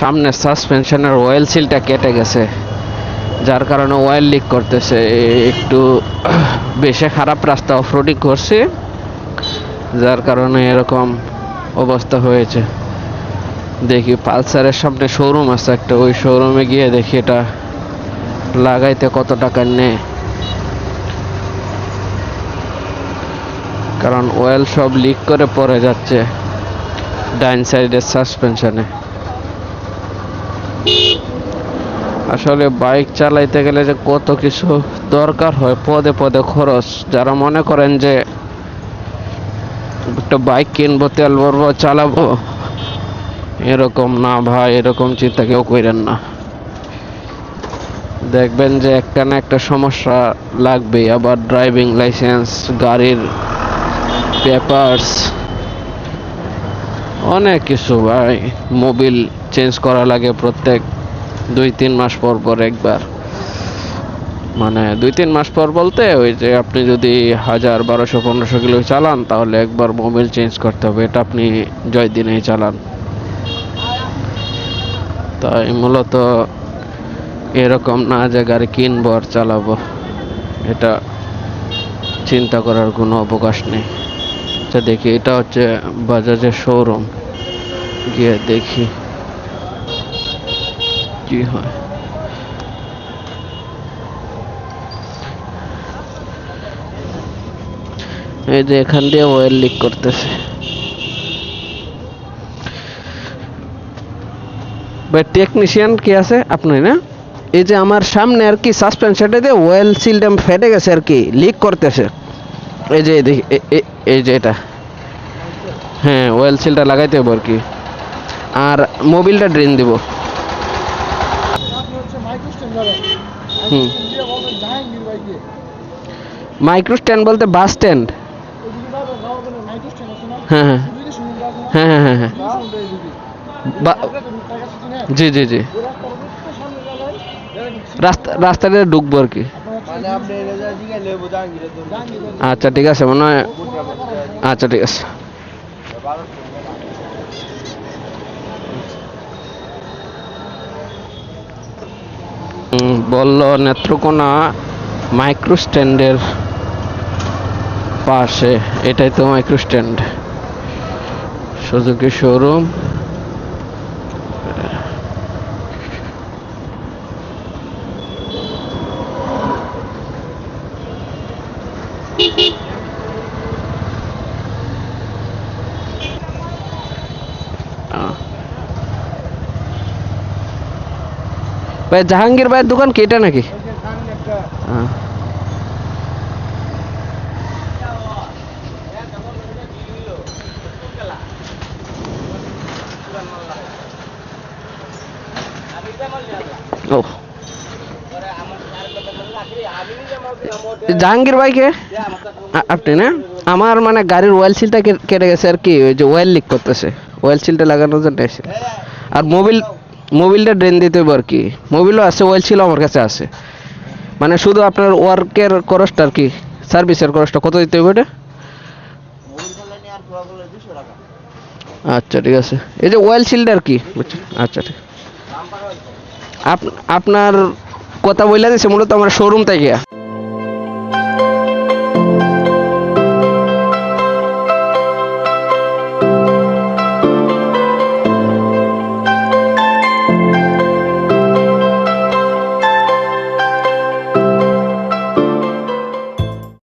সামনে সাসপেনশনের অয়েল সিলটা কেটে গেছে, যার কারণে অয়েল লিক করতেছে। একটু বেশি খারাপ রাস্তা অফরোডিং করছে, যার কারণে এরকম অবস্থা হয়েছে। দেখি পালসারের সামনে শোরুম আছে একটা, ওই শোরুমে গিয়ে দেখি এটা লাগাইতে কত টাকা নেয়, কারণ অয়েল সব লিক করে পড়ে যাচ্ছে ডাইন সাইডের সাসপেনশনে। আসলে বাইক চালাইতে গেলে যে কত কিছু দরকার হয়, পদে পদে খরচ। যারা মনে করেন যে একটা বাইক কিনবো, তেল ভরবো, চালাবো, এরকম না ভাই, এরকম চিন্তা কেউ করেন না। দেখবেন যে একটা না একটা সমস্যা লাগবেই। আবার ড্রাইভিং লাইসেন্স, গাড়ির পেপারস, অনেক কিছু ভাই। মোবিল চেঞ্জ করা লাগে প্রত্যেক 2-3 মাস পর পর একবার। মানে 2-3 মাস পর বলতে ওই যে আপনি যদি 1000, 1200, 1500 কিলো চালান, তাহলে একবার মোবিল চেঞ্জ করতে হবে। এটা আপনি জয় দিনেই চালান। তাই মূলত এরকম না যে গাড়ি কিনবো আর চালাবো, এটা চিন্তা করার কোনো অবকাশ নেই। আচ্ছা দেখি, এটা হচ্ছে বাজাজের শোরুম, গিয়ে দেখি কি হয়। এই যে এখান দিয়ে অয়েল লিক করতেছে। ভাই টেকনিশিয়ান কি আছে আপনি না? এই যে আমার সামনে আর কি সাসপেনশনটা দিয়ে অয়েল সিলটা ফেটে গেছে আর কি, লিক করতেছে। এই যে দেখি, এই যে এটা, হ্যাঁ অয়েল সিলটা লাগাইতে হবে আর কি, আর মোবিলটা ড্রেন দিব। হুম, মাইক্রো স্ট্যান্ড বলতে বাস স্ট্যান্ড? হ্যাঁ হ্যাঁ হ্যাঁ হ্যাঁ হ্যাঁ হ্যাঁ, জি জি জি, রাস্তা দিয়ে ঢুকবো আর কি। আচ্ছা ঠিক আছে, মনে হয়। আচ্ছা ঠিক আছে। বলল নেত্রকোনা মাইক্রো স্ট্যান্ডের পাশে, এটাই তো মাইক্রো স্ট্যান্ড, সুজুকি শোরুম। ভাই জাহাঙ্গীর ভাইয়ের দোকান কি এটা নাকি? ও জাহাঙ্গীর ভাইকে আপনি না? আমার মানে গাড়ির অয়েল সিলটা কেটে গেছে আর কি, ওই যে অয়েল লিক করতেছে, অয়েল সিলটা লাগানোর জন্য এসে। আর মোবিলটা ড্রেন দিতে হবে আর কি। মোবিলও আছে, অয়েল সিলও আমার কাছে আছে। মানে শুধু আপনার ওয়ার্কের খরচটা আর কি, সার্ভিসের খরচটা কত দিতে হবে এটা? আচ্ছা ঠিক আছে, এই যে অয়েল সিলটা আর কি, বুঝছেন? আচ্ছা ঠিক। আপনার কথা বলে দিয়েছে মূলত আমার শোরুম থেকে।